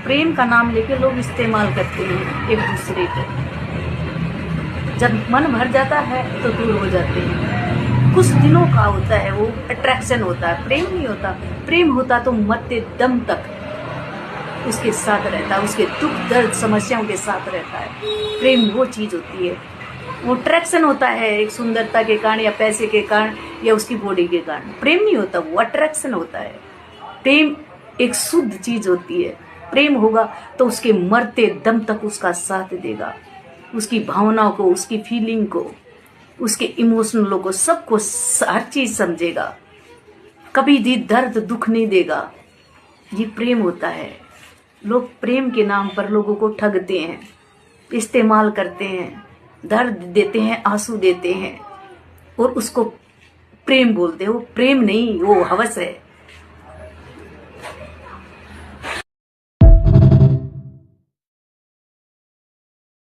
प्रेम का नाम लेके लोग इस्तेमाल करते हैं एक दूसरे को। जब मन भर जाता है तो दूर हो जाते हैं। कुछ दिनों का होता है, वो अट्रैक्शन होता है, प्रेम नहीं होता। प्रेम होता तो मरते दम तक उसके साथ रहता है, उसके दुख दर्द समस्याओं के साथ रहता है। प्रेम वो चीज होती है। वो अट्रैक्शन होता है एक सुंदरता के कारण या पैसे के कारण या उसकी बॉडी के कारण। प्रेम नहीं होता, वो अट्रैक्शन होता है। प्रेम एक शुद्ध चीज होती है। प्रेम होगा तो उसके मरते दम तक उसका साथ देगा, उसकी भावनाओं को, उसकी फीलिंग को, उसके इमोशनलों को, सबको, हर चीज समझेगा, कभी भी दर्द दुख नहीं देगा। ये प्रेम होता है। लोग प्रेम के नाम पर लोगों को ठगते हैं, इस्तेमाल करते हैं, दर्द देते हैं, आंसू देते हैं और उसको प्रेम बोलते हैं। वो प्रेम नहीं, वो हवस है।